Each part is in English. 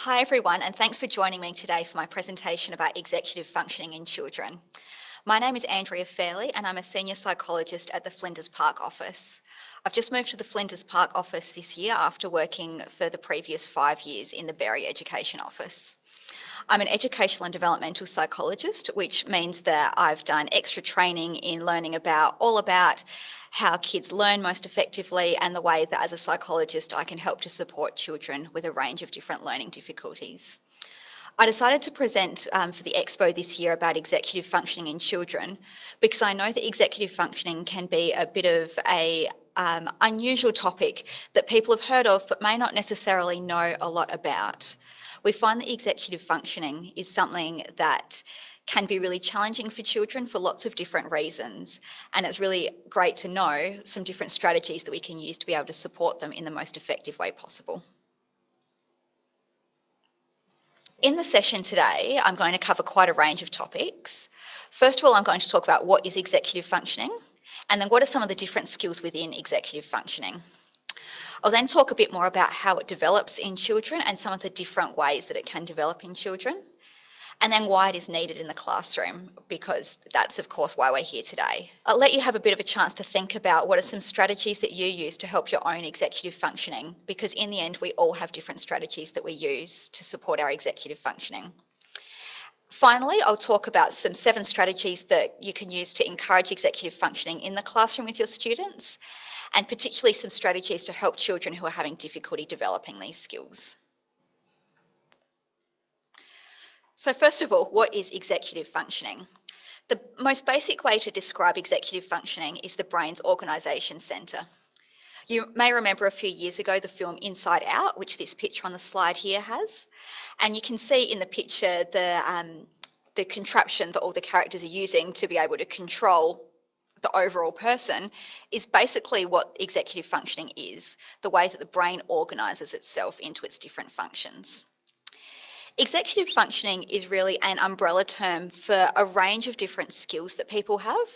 Hi everyone, and thanks for joining me today for my presentation about executive functioning in children. My name is Andrea Fairlie and I'm a senior psychologist at the Flinders Park office. I've just moved to the Flinders Park office this year after working for the previous 5 years in the Berry Education office. I'm an educational and developmental psychologist, which means that I've done extra training in learning all about how kids learn most effectively and the way that as a psychologist I can help to support children with a range of different learning difficulties. I decided to present for the Expo this year about executive functioning in children because I know that executive functioning can be a bit of a unusual topic that people have heard of but may not necessarily know a lot about. We find that executive functioning is something that can be really challenging for children for lots of different reasons, and it's really great to know some different strategies that we can use to be able to support them in the most effective way possible. In the session today, I'm going to cover quite a range of topics. First of all, I'm going to talk about what is executive functioning, and then what are some of the different skills within executive functioning. I'll then talk a bit more about how it develops in children and some of the different ways that it can develop in children, and then why it is needed in the classroom, because that's of course why we're here today. I'll let you have a bit of a chance to think about what are some strategies that you use to help your own executive functioning, because in the end we all have different strategies that we use to support our executive functioning. Finally, I'll talk about some 7 strategies that you can use to encourage executive functioning in the classroom with your students, and particularly some strategies to help children who are having difficulty developing these skills. So first of all, what is executive functioning? The most basic way to describe executive functioning is the brain's organisation centre. You may remember a few years ago the film Inside Out, which this picture on the slide here has. And you can see in the picture the contraption that all the characters are using to be able to control the overall person is basically what executive functioning is, the way that the brain organises itself into its different functions. Executive functioning is really an umbrella term for a range of different skills that people have.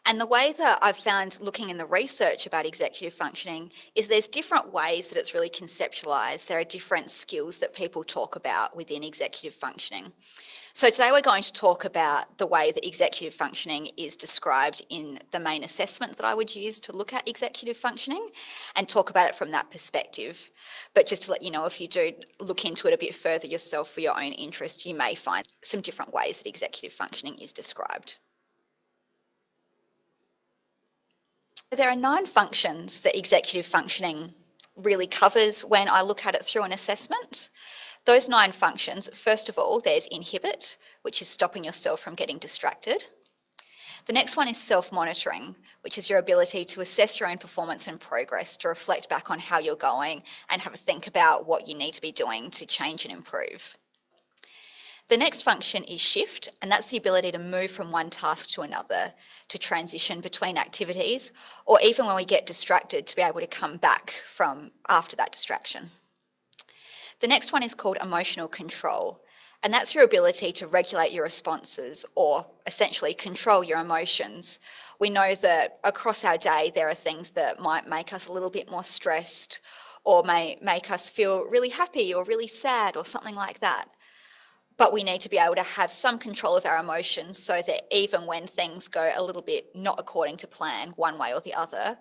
And the way that I've found looking in the research about executive functioning is there's different ways that it's really conceptualised. There are different skills that people talk about within executive functioning. So today we're going to talk about the way that executive functioning is described in the main assessment that I would use to look at executive functioning and talk about it from that perspective. But just to let you know, if you do look into it a bit further yourself for your own interest, you may find some different ways that executive functioning is described. There are 9 functions that executive functioning really covers when I look at it through an assessment. Those 9 functions, first of all, there's inhibit, which is stopping yourself from getting distracted. The next one is self-monitoring, which is your ability to assess your own performance and progress, to reflect back on how you're going and have a think about what you need to be doing to change and improve. The next function is shift, and that's the ability to move from one task to another, to transition between activities, or even when we get distracted, to be able to come back from after that distraction. The next one is called emotional control, and that's your ability to regulate your responses or essentially control your emotions. We know that across our day there are things that might make us a little bit more stressed or may make us feel really happy or really sad or something like that. But we need to be able to have some control of our emotions so that even when things go a little bit not according to plan, one way or the other,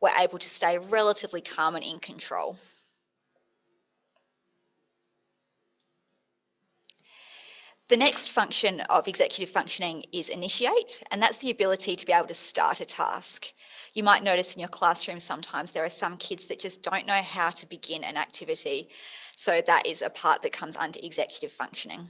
we're able to stay relatively calm and in control. The next function of executive functioning is initiate, and that's the ability to be able to start a task. You might notice in your classroom sometimes there are some kids that just don't know how to begin an activity, so that is a part that comes under executive functioning.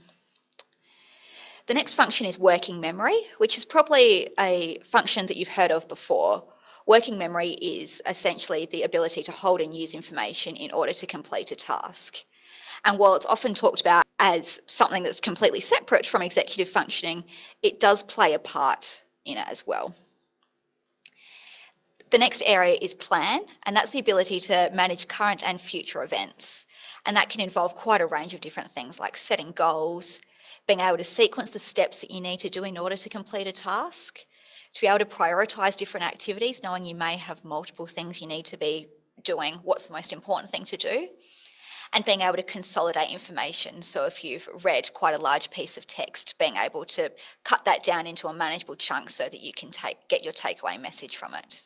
The next function is working memory, which is probably a function that you've heard of before. Working memory is essentially the ability to hold and use information in order to complete a task. And while it's often talked about as something that's completely separate from executive functioning, it does play a part in it as well. The next area is plan, and that's the ability to manage current and future events. And that can involve quite a range of different things like setting goals, being able to sequence the steps that you need to do in order to complete a task, to be able to prioritise different activities, knowing you may have multiple things you need to be doing, what's the most important thing to do, and being able to consolidate information. So if you've read quite a large piece of text, being able to cut that down into a manageable chunk so that you can get your takeaway message from it.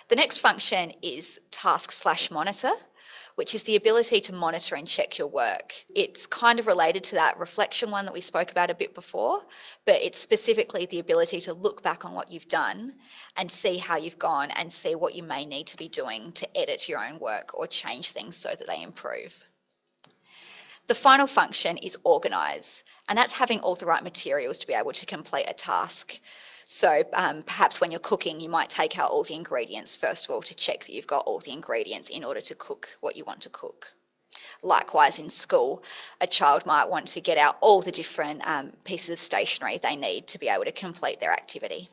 The next function is task/monitor, which is the ability to monitor and check your work. It's kind of related to that reflection one that we spoke about a bit before, but it's specifically the ability to look back on what you've done and see how you've gone and see what you may need to be doing to edit your own work or change things so that they improve. The final function is organise, and that's having all the right materials to be able to complete a task. So perhaps when you're cooking, you might take out all the ingredients first of all to check that you've got all the ingredients in order to cook what you want to cook. Likewise, in school, a child might want to get out all the different pieces of stationery they need to be able to complete their activity.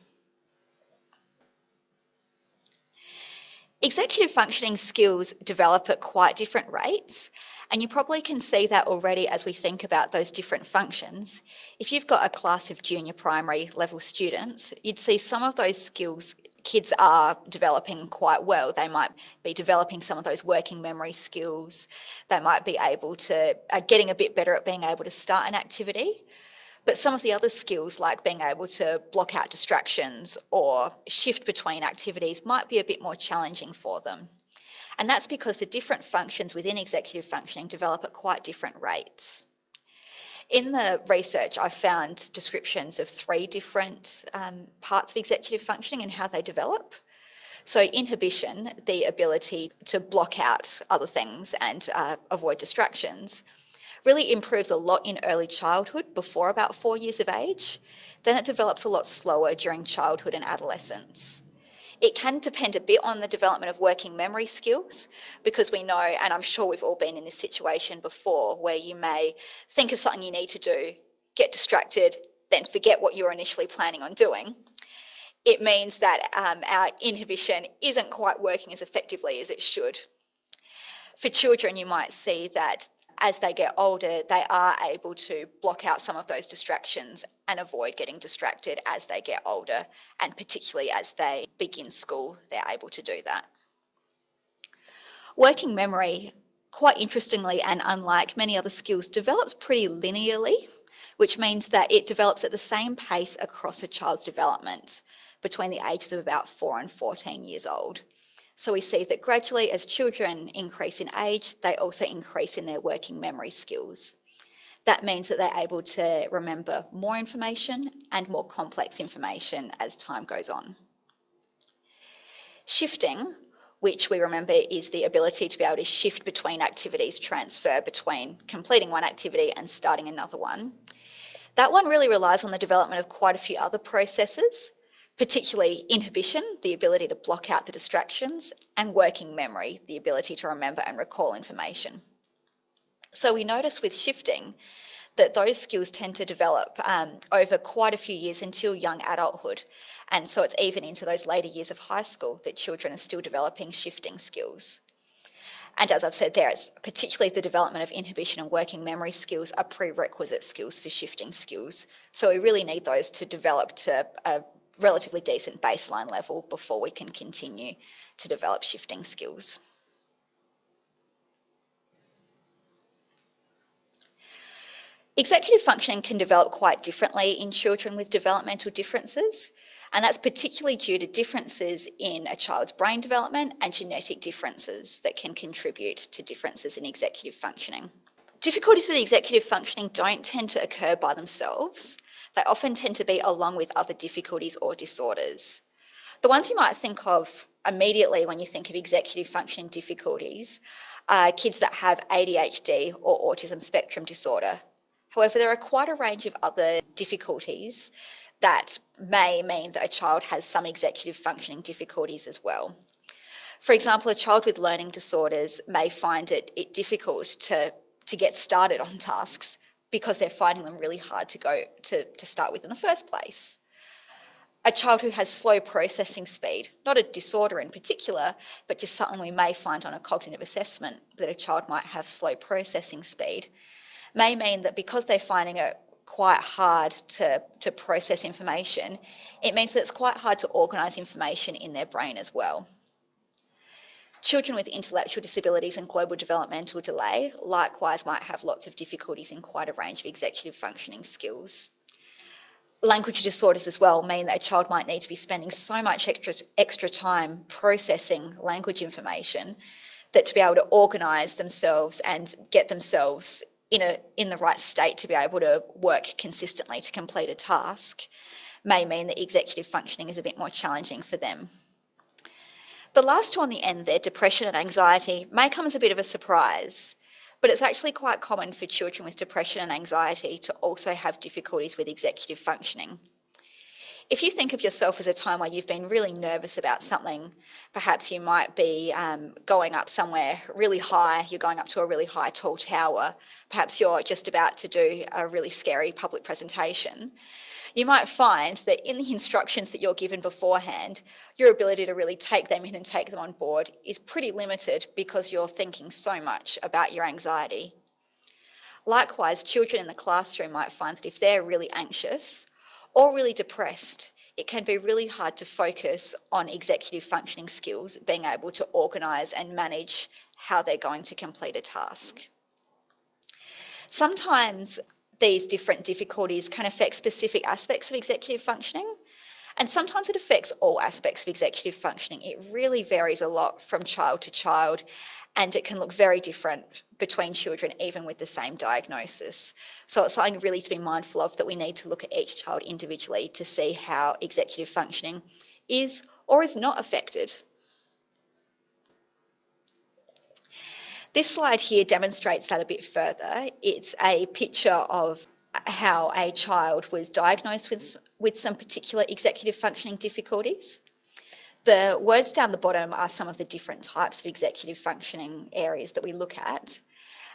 Executive functioning skills develop at quite different rates, and you probably can see that already as we think about those different functions. If you've got a class of junior primary level students, you'd see some of those skills kids are developing quite well. They might be developing some of those working memory skills. They might be able to, getting a bit better at being able to start an activity. But some of the other skills, like being able to block out distractions or shift between activities, might be a bit more challenging for them. And that's because the different functions within executive functioning develop at quite different rates. In the research, I found descriptions of 3 different parts of executive functioning and how they develop. So inhibition, the ability to block out other things and avoid distractions, really improves a lot in early childhood, before about 4 years of age. Then it develops a lot slower during childhood and adolescence. It can depend a bit on the development of working memory skills, because we know, and I'm sure we've all been in this situation before, where you may think of something you need to do, get distracted, then forget what you were initially planning on doing. It means that our inhibition isn't quite working as effectively as it should. For children, you might see that as they get older, they are able to block out some of those distractions and avoid getting distracted as they get older, and particularly as they begin school, they're able to do that. Working memory, quite interestingly and unlike many other skills, develops pretty linearly, which means that it develops at the same pace across a child's development between the ages of about 4 and 14 years old. So we see that gradually as children increase in age, they also increase in their working memory skills. That means that they're able to remember more information and more complex information as time goes on. Shifting, which we remember is the ability to be able to shift between activities, transfer between completing one activity and starting another one. That one really relies on the development of quite a few other processes, particularly inhibition, the ability to block out the distractions, and working memory, the ability to remember and recall information. So we notice with shifting that those skills tend to develop over quite a few years until young adulthood. And so it's even into those later years of high school that children are still developing shifting skills. And as I've said there, it's particularly the development of inhibition and working memory skills are prerequisite skills for shifting skills. So we really need those to develop to a relatively decent baseline level before we can continue to develop shifting skills. Executive functioning can develop quite differently in children with developmental differences, and that's particularly due to differences in a child's brain development and genetic differences that can contribute to differences in executive functioning. Difficulties with executive functioning don't tend to occur by themselves. They often tend to be along with other difficulties or disorders. The ones you might think of immediately when you think of executive functioning difficulties are kids that have ADHD or autism spectrum disorder. However, there are quite a range of other difficulties that may mean that a child has some executive functioning difficulties as well. For example, a child with learning disorders may find it difficult to get started on tasks because they're finding them really hard to start with in the first place. A child who has slow processing speed, not a disorder in particular, but just something we may find on a cognitive assessment, that a child might have slow processing speed, may mean that because they're finding it quite hard to process information, it means that it's quite hard to organise information in their brain as well. Children with intellectual disabilities and global developmental delay likewise might have lots of difficulties in quite a range of executive functioning skills. Language disorders as well mean that a child might need to be spending so much extra time processing language information that to be able to organise themselves and get themselves in the right state to be able to work consistently to complete a task may mean that executive functioning is a bit more challenging for them. The last two on the end there, depression and anxiety, may come as a bit of a surprise, but it's actually quite common for children with depression and anxiety to also have difficulties with executive functioning. If you think of yourself as a time where you've been really nervous about something, perhaps you might be going up somewhere really high, you're going up to a really high tall tower, perhaps you're just about to do a really scary public presentation, you might find that in the instructions that you're given beforehand, your ability to really take them in and take them on board is pretty limited because you're thinking so much about your anxiety. Likewise, children in the classroom might find that if they're really anxious or really depressed, it can be really hard to focus on executive functioning skills, being able to organise and manage how they're going to complete a task. Sometimes these different difficulties can affect specific aspects of executive functioning, and sometimes it affects all aspects of executive functioning. It really varies a lot from child to child, and it can look very different between children, even with the same diagnosis. So it's something really to be mindful of, that we need to look at each child individually to see how executive functioning is or is not affected. This slide here demonstrates that a bit further. It's a picture of how a child was diagnosed with some particular executive functioning difficulties. The words down the bottom are some of the different types of executive functioning areas that we look at,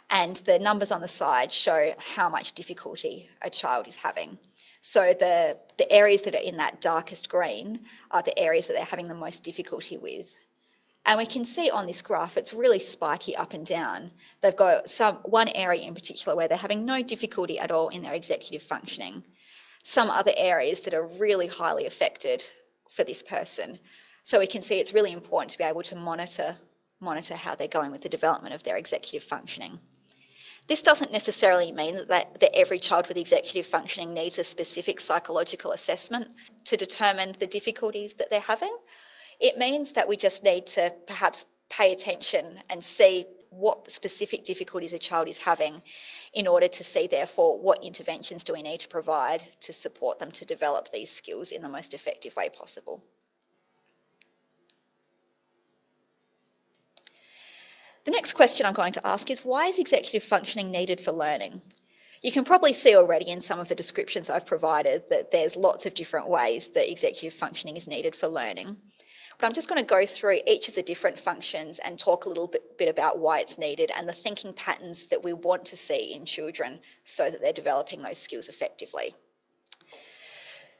and the numbers on the side show how much difficulty a child is having. So the areas that are in that darkest green are the areas that they're having the most difficulty with. And we can see on this graph, it's really spiky up and down. They've got one area in particular where they're having no difficulty at all in their executive functioning. Some other areas that are really highly affected for this person. So we can see it's really important to be able to monitor how they're going with the development of their executive functioning. This doesn't necessarily mean that every child with executive functioning needs a specific psychological assessment to determine the difficulties that they're having. It means that we just need to perhaps pay attention and see what specific difficulties a child is having in order to see, therefore, what interventions do we need to provide to support them to develop these skills in the most effective way possible. The next question I'm going to ask is, why is executive functioning needed for learning? You can probably see already in some of the descriptions I've provided that there's lots of different ways that executive functioning is needed for learning. But I'm just going to go through each of the different functions and talk a little bit about why it's needed and the thinking patterns that we want to see in children so that they're developing those skills effectively.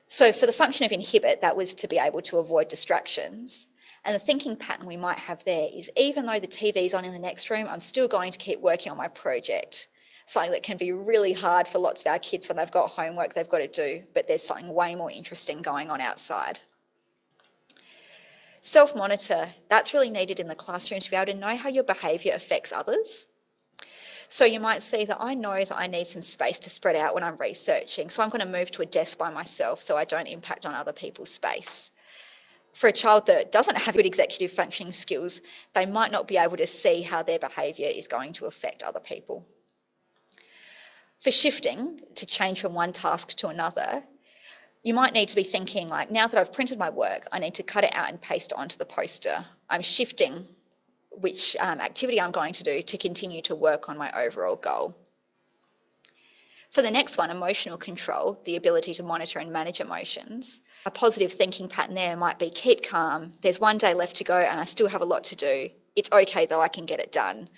So for the function of inhibit, that was to be able to avoid distractions. And the thinking pattern we might have there is, even though the TV's on in the next room, I'm still going to keep working on my project. Something that can be really hard for lots of our kids when they've got homework they've got to do, but there's something way more interesting going on outside. Self-monitor, that's really needed in the classroom to be able to know how your behaviour affects others. So you might see that I know that I need some space to spread out when I'm researching, so I'm going to move to a desk by myself so I don't impact on other people's space. For a child that doesn't have good executive functioning skills, they might not be able to see how their behaviour is going to affect other people. For shifting, to change from one task to another, you might need to be thinking like, now that I've printed my work, I need to cut it out and paste it onto the poster. I'm shifting which activity I'm going to do to continue to work on my overall goal. For the next one, emotional control, the ability to monitor and manage emotions. A positive thinking pattern there might be, keep calm, there's one day left to go and I still have a lot to do. It's okay though, I can get it done.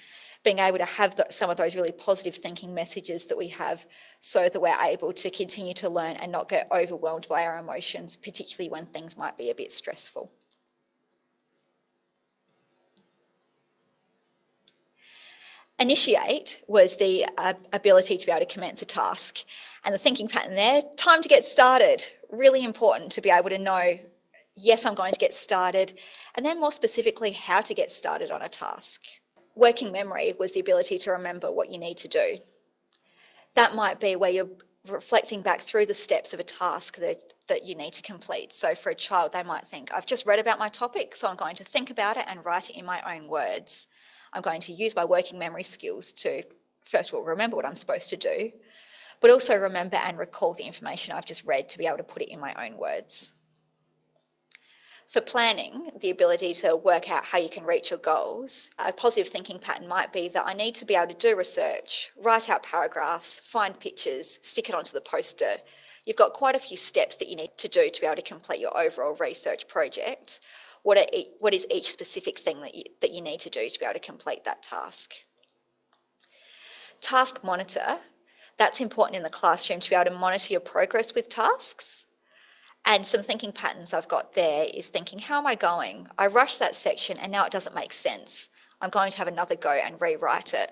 Being able to have some of those really positive thinking messages that we have so that we're able to continue to learn and not get overwhelmed by our emotions, particularly when things might be a bit stressful. Initiate was the ability to be able to commence a task. And the thinking pattern there, time to get started. Really important to be able to know, yes, I'm going to get started, and then more specifically, how to get started on a task. Working memory was the ability to remember what you need to do. That might be where you're reflecting back through the steps of a task that you need to complete. So for a child, they might think, I've just read about my topic, so I'm going to think about it and write it in my own words. I'm going to use my working memory skills to, first of all, remember what I'm supposed to do, but also remember and recall the information I've just read to be able to put it in my own words. For planning, the ability to work out how you can reach your goals, a positive thinking pattern might be that I need to be able to do research, write out paragraphs, find pictures, stick it onto the poster. You've got quite a few steps that you need to do to be able to complete your overall research project. What is each specific thing that you need to do to be able to complete that task? Task monitor, that's important in the classroom to be able to monitor your progress with tasks. And some thinking patterns I've got there is thinking, how am I going? I rushed that section and now it doesn't make sense. I'm going to have another go and rewrite it.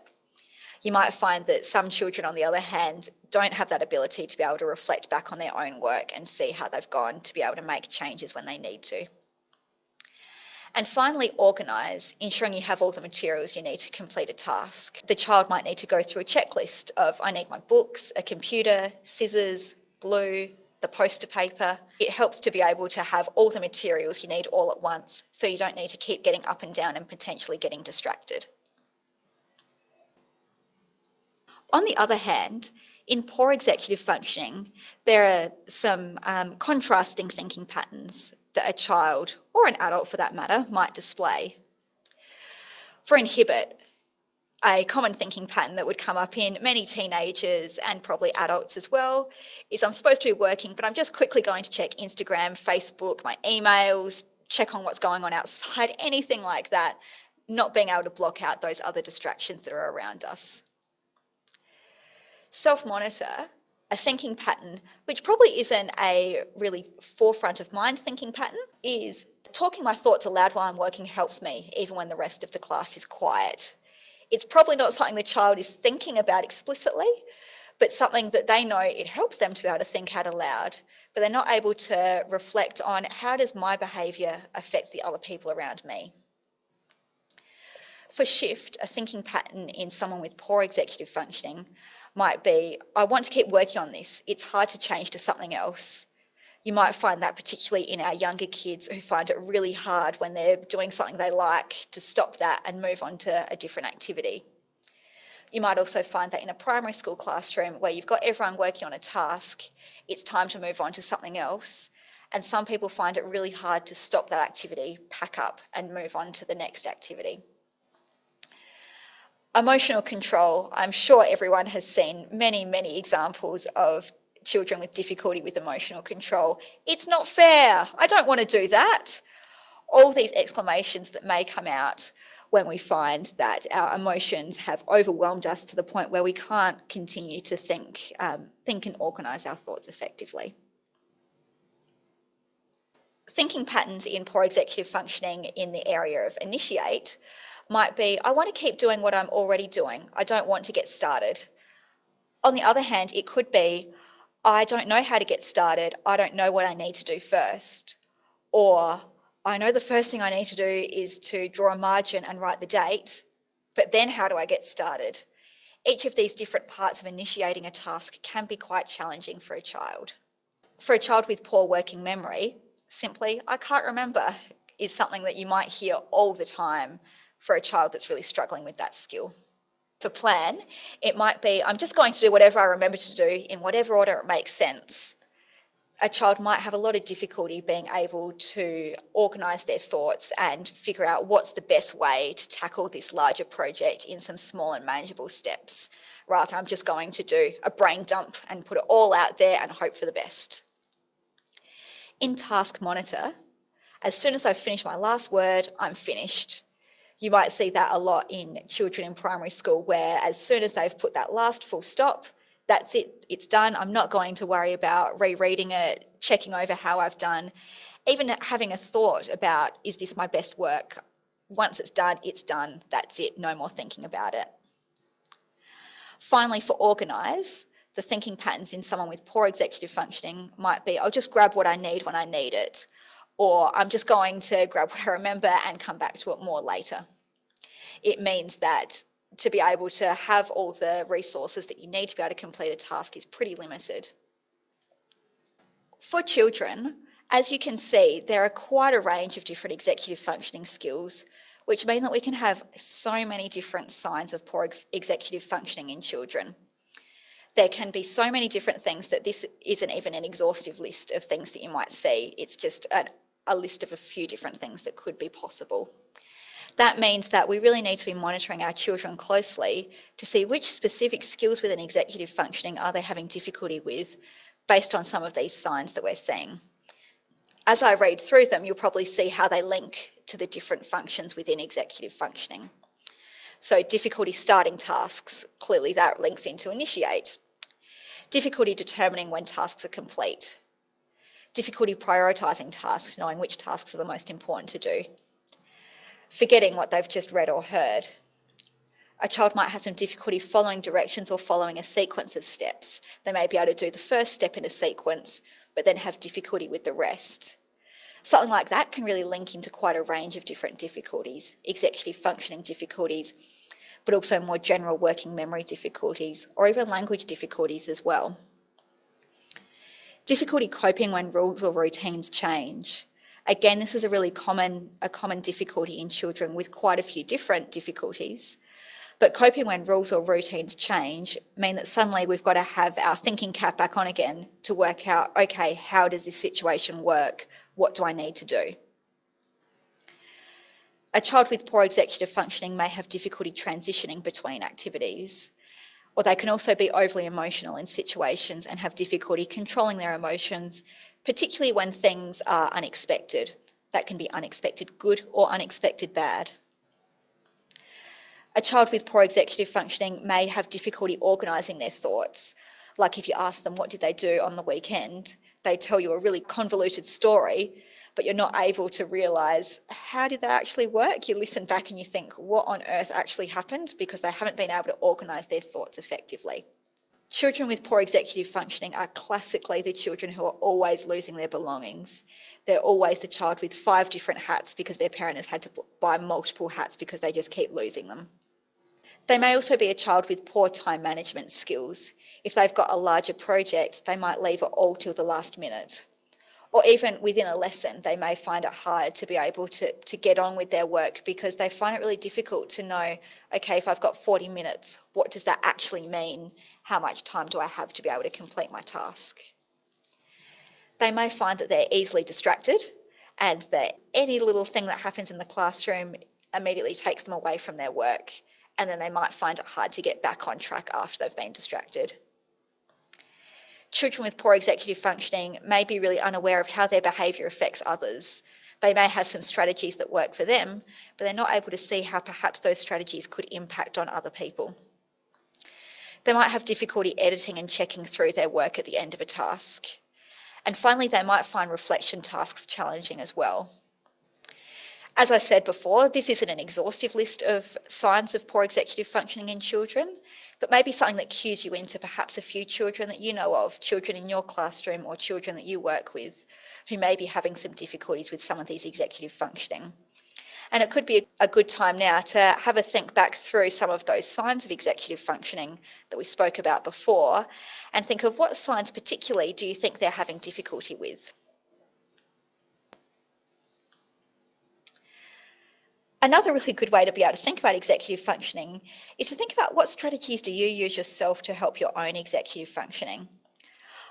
You might find that some children, on the other hand, don't have that ability to be able to reflect back on their own work and see how they've gone to be able to make changes when they need to. And finally, organise, ensuring you have all the materials you need to complete a task. The child might need to go through a checklist of, I need my books, a computer, scissors, glue, the poster paper. It helps to be able to have all the materials you need all at once, so you don't need to keep getting up and down and potentially getting distracted. On the other hand, in poor executive functioning, there are some contrasting thinking patterns that a child, or an adult for that matter, might display. For inhibit, a common thinking pattern that would come up in many teenagers and probably adults as well is I'm supposed to be working, but I'm just quickly going to check Instagram, Facebook, my emails, check on what's going on outside, anything like that, not being able to block out those other distractions that are around us. Self-monitor, a thinking pattern, which probably isn't a really forefront of mind thinking pattern, is talking my thoughts aloud while I'm working helps me, even when the rest of the class is quiet. It's probably not something the child is thinking about explicitly, but something that they know it helps them to be able to think out aloud, but they're not able to reflect on how does my behaviour affect the other people around me. For shift, a thinking pattern in someone with poor executive functioning might be, I want to keep working on this, it's hard to change to something else. You might find that particularly in our younger kids who find it really hard when they're doing something they like to stop that and move on to a different activity. You might also find that in a primary school classroom where you've got everyone working on a task, it's time to move on to something else. And some people find it really hard to stop that activity, pack up and move on to the next activity. Emotional control, I'm sure everyone has seen many, many examples of children with difficulty with emotional control. It's not fair, I don't want to do that. All these exclamations that may come out when we find that our emotions have overwhelmed us to the point where we can't continue to think and organise our thoughts effectively. Thinking patterns in poor executive functioning in the area of initiate might be, I want to keep doing what I'm already doing. I don't want to get started. On the other hand, it could be, I don't know how to get started. I don't know what I need to do first. Or I know the first thing I need to do is to draw a margin and write the date, but then how do I get started? Each of these different parts of initiating a task can be quite challenging for a child. For a child with poor working memory, simply, I can't remember, is something that you might hear all the time for a child that's really struggling with that skill. For plan, it might be, I'm just going to do whatever I remember to do in whatever order it makes sense. A child might have a lot of difficulty being able to organise their thoughts and figure out what's the best way to tackle this larger project in some small and manageable steps. Rather, I'm just going to do a brain dump and put it all out there and hope for the best. In Task Monitor, as soon as I've finished my last word, I'm finished. You might see that a lot in children in primary school where as soon as they've put that last full stop, that's it, it's done. I'm not going to worry about rereading it, checking over how I've done, even having a thought about, is this my best work? Once it's done, that's it, no more thinking about it. Finally, for organise, the thinking patterns in someone with poor executive functioning might be, I'll just grab what I need when I need it. or I'm just going to grab what I remember and come back to it more later. It means that to be able to have all the resources that you need to be able to complete a task is pretty limited. For children, as you can see, there are quite a range of different executive functioning skills, which mean that we can have so many different signs of poor executive functioning in children. There can be so many different things that this isn't even an exhaustive list of things that you might see. It's just a list of a few different things that could be possible. That means that we really need to be monitoring our children closely to see which specific skills within executive functioning are they having difficulty with based on some of these signs that we're seeing. As I read through them, you'll probably see how they link to the different functions within executive functioning. So difficulty starting tasks, clearly that links into initiate. Difficulty determining when tasks are complete. Difficulty prioritising tasks, knowing which tasks are the most important to do. Forgetting what they've just read or heard. A child might have some difficulty following directions or following a sequence of steps. They may be able to do the first step in a sequence, but then have difficulty with the rest. Something like that can really link into quite a range of different difficulties, executive functioning difficulties, but also more general working memory difficulties, or even language difficulties as well. Difficulty coping when rules or routines change. Again, this is a really common difficulty in children with quite a few different difficulties. But coping when rules or routines change mean that suddenly we've got to have our thinking cap back on again to work out, okay, how does this situation work? What do I need to do? A child with poor executive functioning may have difficulty transitioning between activities, or they can also be overly emotional in situations and have difficulty controlling their emotions, particularly when things are unexpected. That can be unexpected good or unexpected bad. A child with poor executive functioning may have difficulty organising their thoughts. Like if you ask them what did they do on the weekend, they tell you a really convoluted story, but you're not able to realise how did that actually work. You listen back and you think, what on earth actually happened? Because they haven't been able to organise their thoughts effectively. Children with poor executive functioning are classically the children who are always losing their belongings. They're always the child with 5 different hats because their parent has had to buy multiple hats because they just keep losing them. They may also be a child with poor time management skills. If they've got a larger project, they might leave it all till the last minute. Or even within a lesson, they may find it hard to be able to get on with their work because they find it really difficult to know, okay, if I've got 40 minutes, what does that actually mean? How much time do I have to be able to complete my task? They may find that they're easily distracted and that any little thing that happens in the classroom immediately takes them away from their work, and then they might find it hard to get back on track after they've been distracted. Children with poor executive functioning may be really unaware of how their behaviour affects others. They may have some strategies that work for them, but they're not able to see how perhaps those strategies could impact on other people. They might have difficulty editing and checking through their work at the end of a task. And finally, they might find reflection tasks challenging as well. As I said before, this isn't an exhaustive list of signs of poor executive functioning in children, but maybe something that cues you into perhaps a few children that you know of, children in your classroom or children that you work with, who may be having some difficulties with some of these executive functioning. And it could be a good time now to have a think back through some of those signs of executive functioning that we spoke about before, and think of what signs particularly do you think they're having difficulty with. Another really good way to be able to think about executive functioning is to think about what strategies do you use yourself to help your own executive functioning.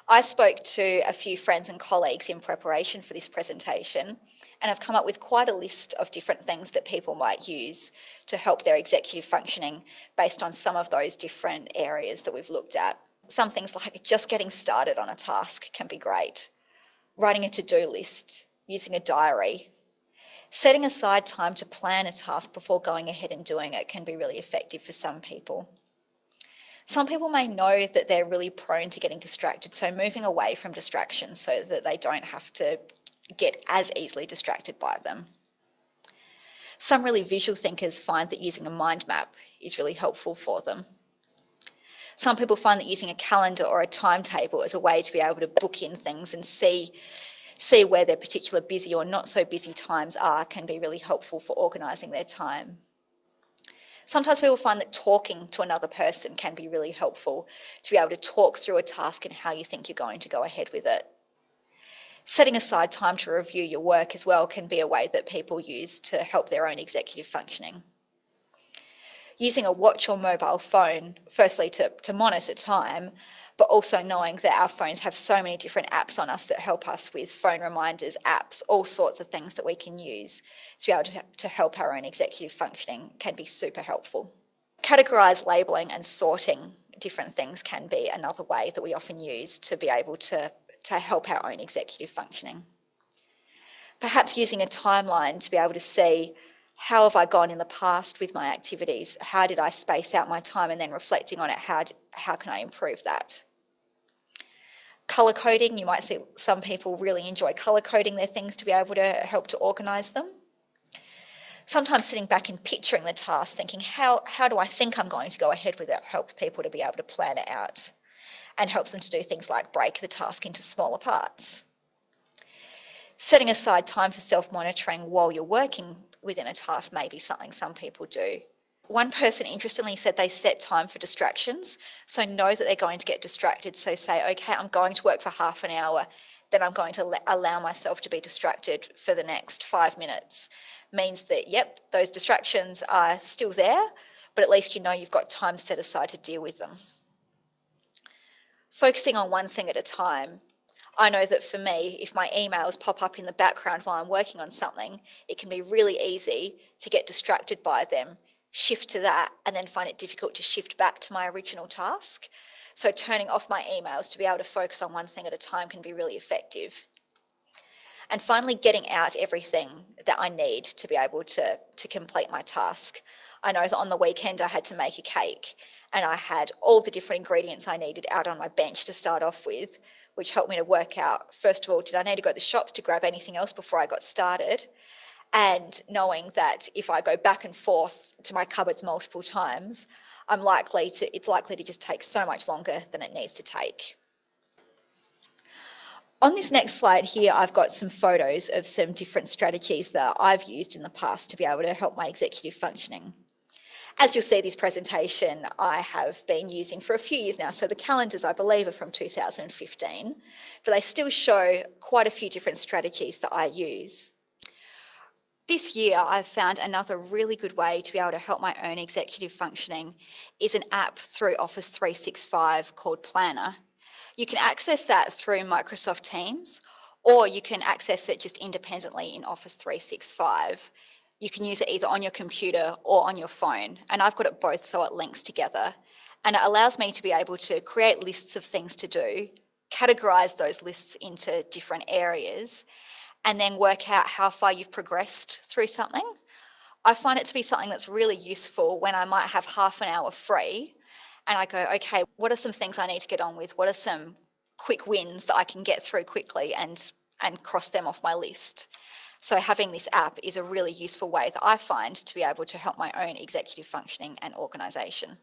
I spoke to a few friends and colleagues in preparation for this presentation, and I've come up with quite a list of different things that people might use to help their executive functioning based on some of those different areas that we've looked at. Some things like just getting started on a task can be great. Writing a to-do list, using a diary. Setting aside time to plan a task before going ahead and doing it can be really effective for some people. Some people may know that they're really prone to getting distracted, so moving away from distractions so that they don't have to get as easily distracted by them. Some really visual thinkers find that using a mind map is really helpful for them. Some people find that using a calendar or a timetable is a way to be able to book in things and see see where their particular busy or not so busy times are can be really helpful for organising their time. Sometimes people find that talking to another person can be really helpful to be able to talk through a task and how you think you're going to go ahead with it. Setting aside time to review your work as well can be a way that people use to help their own executive functioning. Using a watch or mobile phone, firstly to monitor time, but also knowing that our phones have so many different apps on us that help us with phone reminders, apps, all sorts of things that we can use to be able to help our own executive functioning can be super helpful. Categorised labelling and sorting different things can be another way that we often use to be able to help our own executive functioning. Perhaps using a timeline to be able to see how have I gone in the past with my activities, how did I space out my time, and then reflecting on it, how can I improve that? Colour coding, you might see some people really enjoy colour coding their things to be able to help to organise them. Sometimes sitting back and picturing the task, thinking how do I think I'm going to go ahead with it, helps people to be able to plan it out and helps them to do things like break the task into smaller parts. Setting aside time for self-monitoring while you're working within a task may be something some people do. One person interestingly said they set time for distractions, so know that they're going to get distracted. So say, okay, I'm going to work for half an hour, then I'm going to allow myself to be distracted for the next 5 minutes. Means that, yep, those distractions are still there, but at least you know you've got time set aside to deal with them. Focusing on one thing at a time. I know that for me, if my emails pop up in the background while I'm working on something, it can be really easy to get distracted by them, shift to that, and then find it difficult to shift back to my original task. So turning off my emails to be able to focus on one thing at a time can be really effective. And finally, getting out everything that I need to be able to complete my task. I know that on the weekend I had to make a cake, and I had all the different ingredients I needed out on my bench to start off with, which helped me to work out, first of all, did I need to go to the shops to grab anything else before I got started? And knowing that if I go back and forth to my cupboards multiple times, it's likely to just take so much longer than it needs to take. On this next slide here, I've got some photos of some different strategies that I've used in the past to be able to help my executive functioning. As you'll see, this presentation I have been using for a few years now, so the calendars I believe are from 2015, but they still show quite a few different strategies that I use. This year I've found another really good way to be able to help my own executive functioning is an app through Office 365 called Planner. You can access that through Microsoft Teams, or you can access it just independently in Office 365. You can use it either on your computer or on your phone, and I've got it both so it links together. And it allows me to be able to create lists of things to do, categorise those lists into different areas, and then work out how far you've progressed through something. I find it to be something that's really useful when I might have half an hour free, and I go, okay, what are some things I need to get on with? What are some quick wins that I can get through quickly and cross them off my list? So having this app is a really useful way that I find to be able to help my own executive functioning and organisation.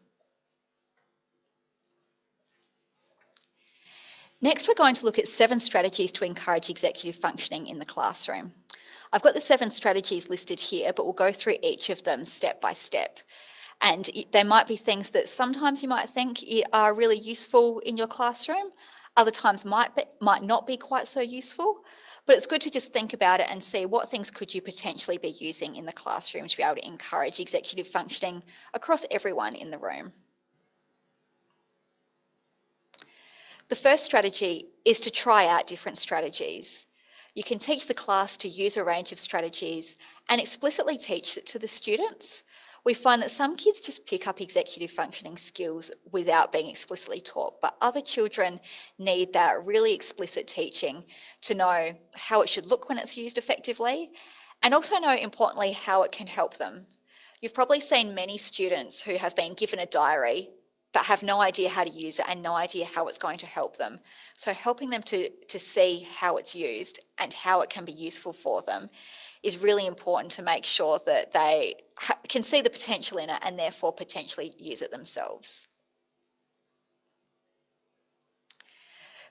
Next, we're going to look at 7 strategies to encourage executive functioning in the classroom. I've got the 7 strategies listed here, but we'll go through each of them step by step. And there might be things that sometimes you might think are really useful in your classroom, other times might not be quite so useful, but it's good to just think about it and see what things could you potentially be using in the classroom to be able to encourage executive functioning across everyone in the room. The first strategy is to try out different strategies. You can teach the class to use a range of strategies and explicitly teach it to the students. We find that some kids just pick up executive functioning skills without being explicitly taught, but other children need that really explicit teaching to know how it should look when it's used effectively, and also know, importantly, how it can help them. You've probably seen many students who have been given a diary but have no idea how to use it and no idea how it's going to help them. So helping them to see how it's used and how it can be useful for them is really important to make sure that they can see the potential in it and therefore potentially use it themselves.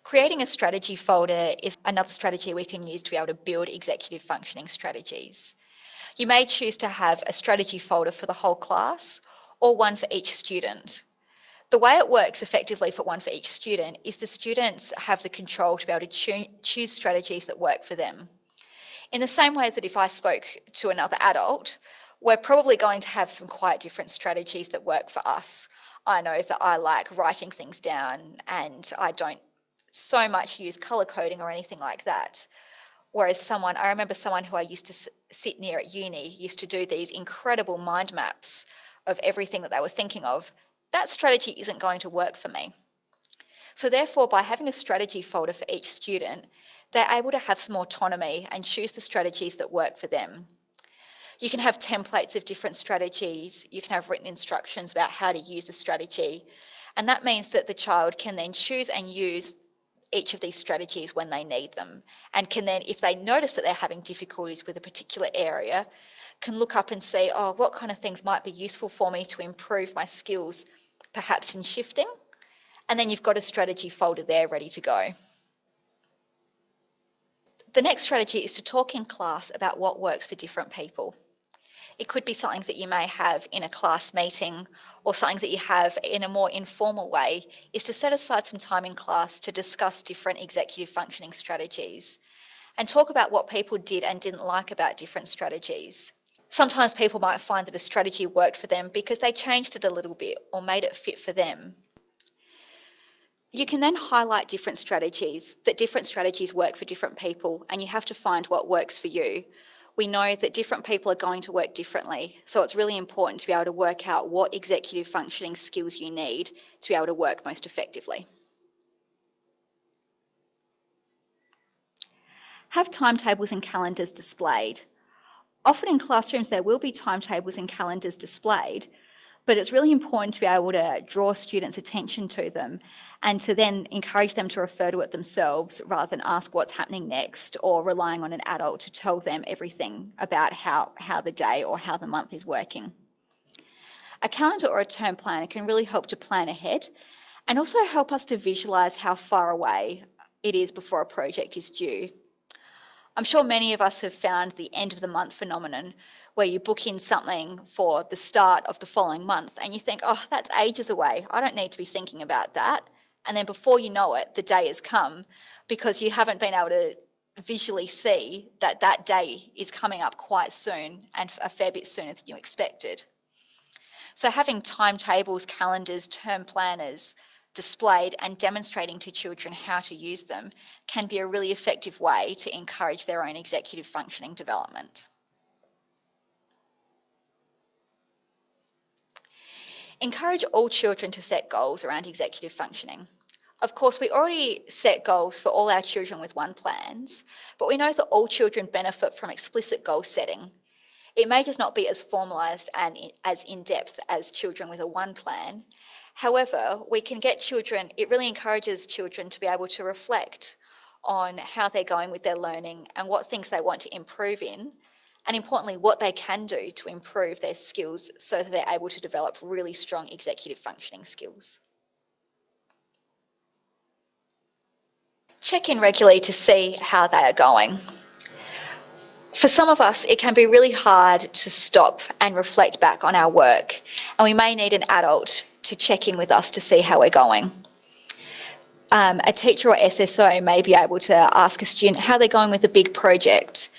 Creating a strategy folder is another strategy we can use to be able to build executive functioning strategies. You may choose to have a strategy folder for the whole class or one for each student. The way it works effectively for one for each student is the students have the control to be able to choose strategies that work for them. In the same way that if I spoke to another adult, we're probably going to have some quite different strategies that work for us. I know that I like writing things down and I don't so much use colour coding or anything like that. Whereas I remember someone who I used to sit near at uni used to do these incredible mind maps of everything that they were thinking of. That strategy isn't going to work for me. So therefore, by having a strategy folder for each student, they're able to have some autonomy and choose the strategies that work for them. You can have templates of different strategies. You can have written instructions about how to use a strategy. And that means that the child can then choose and use each of these strategies when they need them, and can then, if they notice that they're having difficulties with a particular area, can look up and see, oh, what kind of things might be useful for me to improve my skills, perhaps in shifting, and then you've got a strategy folder there ready to go. The next strategy is to talk in class about what works for different people. It could be something that you may have in a class meeting, or something that you have in a more informal way, is to set aside some time in class to discuss different executive functioning strategies and talk about what people did and didn't like about different strategies. Sometimes people might find that a strategy worked for them because they changed it a little bit or made it fit for them. You can then highlight different strategies work for different people, and you have to find what works for you. We know that different people are going to work differently, so it's really important to be able to work out what executive functioning skills you need to be able to work most effectively. Have timetables and calendars displayed. Often in classrooms there will be timetables and calendars displayed, but it's really important to be able to draw students' attention to them and to then encourage them to refer to it themselves rather than ask what's happening next or relying on an adult to tell them everything about how the day or how the month is working. A calendar or a term planner can really help to plan ahead and also help us to visualise how far away it is before a project is due. I'm sure many of us have found the end of the month phenomenon where you book in something for the start of the following month and you think, oh, that's ages away. I don't need to be thinking about that. And then before you know it, the day has come because you haven't been able to visually see that that day is coming up quite soon and a fair bit sooner than you expected. So having timetables, calendars, term planners displayed and demonstrating to children how to use them can be a really effective way to encourage their own executive functioning development. Encourage all children to set goals around executive functioning. Of course, we already set goals for all our children with one plans, but we know that all children benefit from explicit goal setting. It may just not be as formalised and as in-depth as children with a one plan. However, it really encourages children to be able to reflect on how they're going with their learning and what things they want to improve in, and importantly, what they can do to improve their skills so that they're able to develop really strong executive functioning skills. Check in regularly to see how they are going. For some of us, it can be really hard to stop and reflect back on our work, and we may need an adult to check in with us to see how we're going. A teacher or SSO may be able to ask a student how they're going with a big project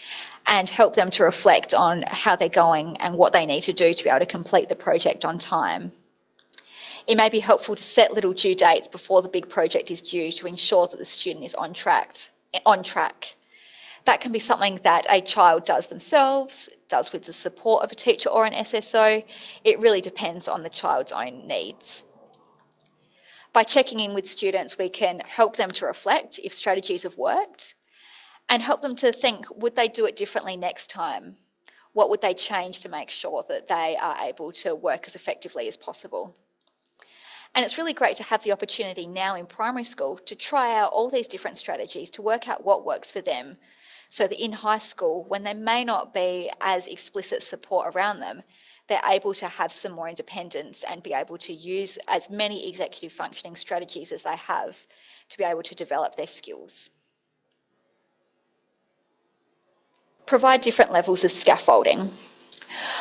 and help them to reflect on how they're going and what they need to do to be able to complete the project on time. It may be helpful to set little due dates before the big project is due to ensure that the student is on track. That can be something that a child does themselves, does with the support of a teacher or an SSO. It really depends on the child's own needs. By checking in with students, we can help them to reflect if strategies have worked and help them to think, would they do it differently next time? What would they change to make sure that they are able to work as effectively as possible? And it's really great to have the opportunity now in primary school to try out all these different strategies to work out what works for them, so that in high school, when there may not be as explicit support around them, they're able to have some more independence and be able to use as many executive functioning strategies as they have to be able to develop their skills. Provide different levels of scaffolding.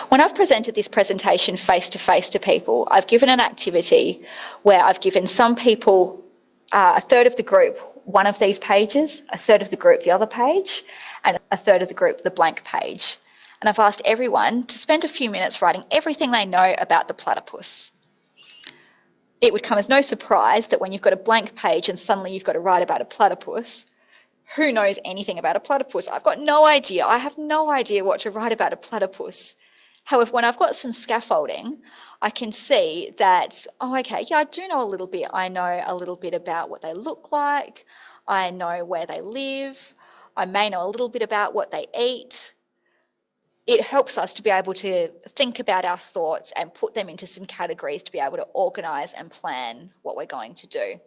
When I've presented this presentation face-to-face to people, I've given an activity where I've given some people, a third of the group, one of these pages, a third of the group the other page, and a third of the group the blank page. And I've asked everyone to spend a few minutes writing everything they know about the platypus. It would come as no surprise that when you've got a blank page and suddenly you've got to write about a platypus, who knows anything about a platypus? I've got no idea. I have no idea what to write about a platypus. However, when I've got some scaffolding, I can see that, oh, okay, yeah, I do know a little bit. I know a little bit about what they look like. I know where they live. I may know a little bit about what they eat. It helps us to be able to think about our thoughts and put them into some categories to be able to organise and plan what we're going to do.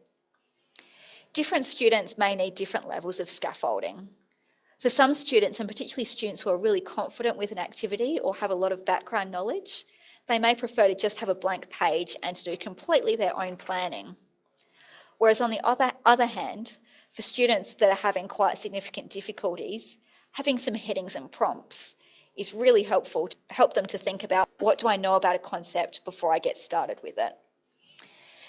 Different students may need different levels of scaffolding. For some students, and particularly students who are really confident with an activity or have a lot of background knowledge, they may prefer to just have a blank page and to do completely their own planning. Whereas on the other hand, for students that are having quite significant difficulties, having some headings and prompts is really helpful to help them to think about, what do I know about a concept before I get started with it?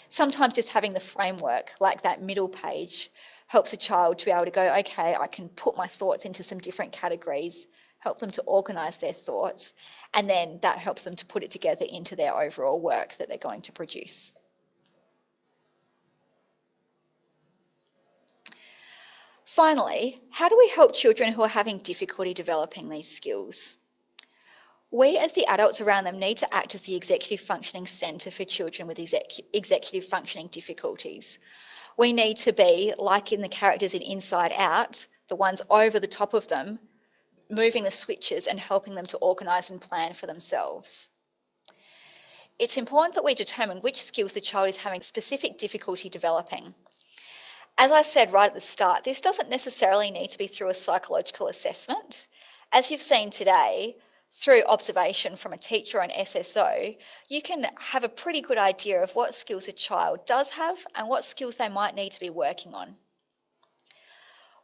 Sometimes just having the framework, like that middle page, helps a child to be able to go, okay, I can put my thoughts into some different categories, help them to organise their thoughts, and then that helps them to put it together into their overall work that they're going to produce. Finally, how do we help children who are having difficulty developing these skills? We as the adults around them need to act as the executive functioning centre for children with executive functioning difficulties. We need to be, like in the characters in Inside Out, the ones over the top of them, moving the switches and helping them to organise and plan for themselves. It's important that we determine which skills the child is having specific difficulty developing. As I said right at the start, this doesn't necessarily need to be through a psychological assessment. As you've seen today, through observation from a teacher or an SSO, you can have a pretty good idea of what skills a child does have and what skills they might need to be working on.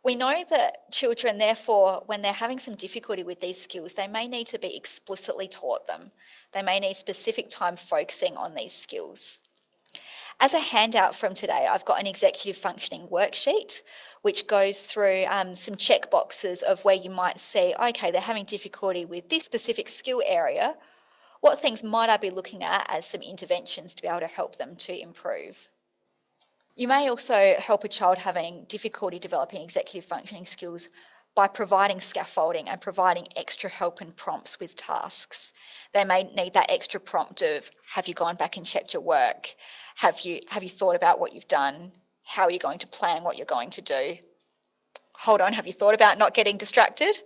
We know that children, therefore, when they're having some difficulty with these skills, they may need to be explicitly taught them. They may need specific time focusing on these skills. As a handout from today, I've got an executive functioning worksheet which goes through some check boxes of where you might see, okay, they're having difficulty with this specific skill area. What things might I be looking at as some interventions to be able to help them to improve? You may also help a child having difficulty developing executive functioning skills by providing scaffolding and providing extra help and prompts with tasks. They may need that extra prompt of, have you gone back and checked your work? Have you thought about what you've done? How are you going to plan what you're going to do? Hold on, have you thought about not getting distracted?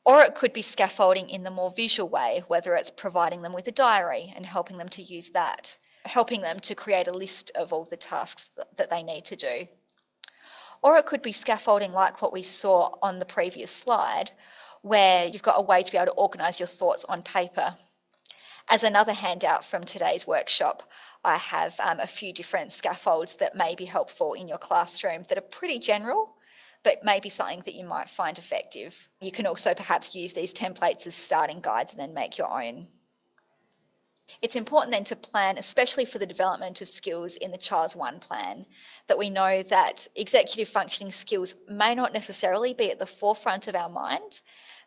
Or it could be scaffolding in the more visual way, whether it's providing them with a diary and helping them to use that, helping them to create a list of all the tasks that they need to do. Or it could be scaffolding like what we saw on the previous slide, where you've got a way to be able to organise your thoughts on paper. As another handout from today's workshop, I have a few different scaffolds that may be helpful in your classroom that are pretty general, but maybe something that you might find effective. You can also perhaps use these templates as starting guides and then make your own. It's important then to plan, especially for the development of skills in the Child's One plan, that we know that executive functioning skills may not necessarily be at the forefront of our mind,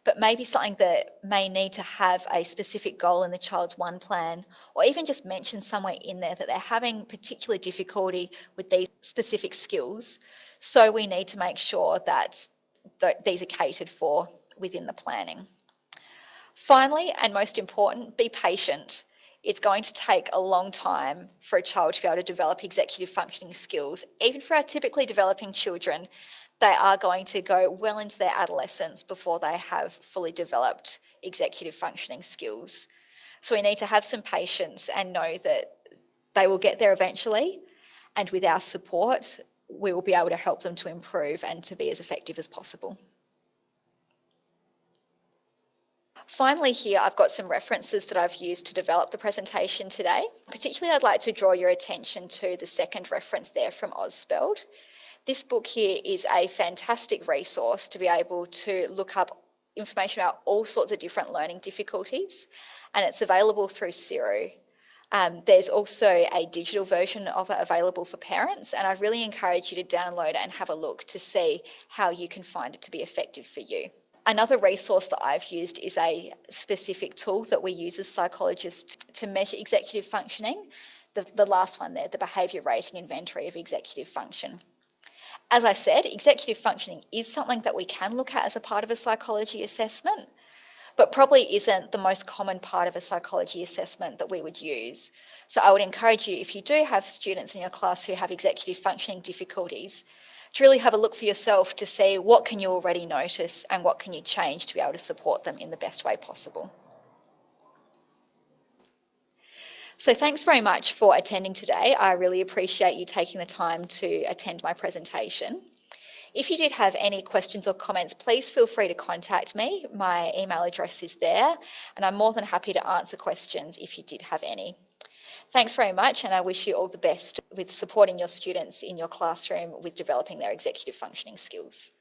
but maybe something that may need to have a specific goal in the Child's One plan, or even just mention somewhere in there that they're having particular difficulty with these specific skills. So we need to make sure that these are catered for within the planning. Finally, and most important, be patient. It's going to take a long time for a child to be able to develop executive functioning skills. Even for our typically developing children, they are going to go well into their adolescence before they have fully developed executive functioning skills. So we need to have some patience and know that they will get there eventually, and with our support, we will be able to help them to improve and to be as effective as possible. Finally here, I've got some references that I've used to develop the presentation today. Particularly, I'd like to draw your attention to the second reference there from Ausspelled. This book here is a fantastic resource to be able to look up information about all sorts of different learning difficulties, and it's available through Siru. There's also a digital version of it available for parents, and I really encourage you to download it and have a look to see how you can find it to be effective for you. Another resource that I've used is a specific tool that we use as psychologists to measure executive functioning. The last one there, the behaviour rating inventory of executive function. As I said, executive functioning is something that we can look at as a part of a psychology assessment, but probably isn't the most common part of a psychology assessment that we would use. So I would encourage you, if you do have students in your class who have executive functioning difficulties, to really have a look for yourself to see what can you already notice and what can you change to be able to support them in the best way possible. So thanks very much for attending today. I really appreciate you taking the time to attend my presentation. If you did have any questions or comments, please feel free to contact me. My email address is there, and I'm more than happy to answer questions if you did have any. Thanks very much, and I wish you all the best with supporting your students in your classroom with developing their executive functioning skills.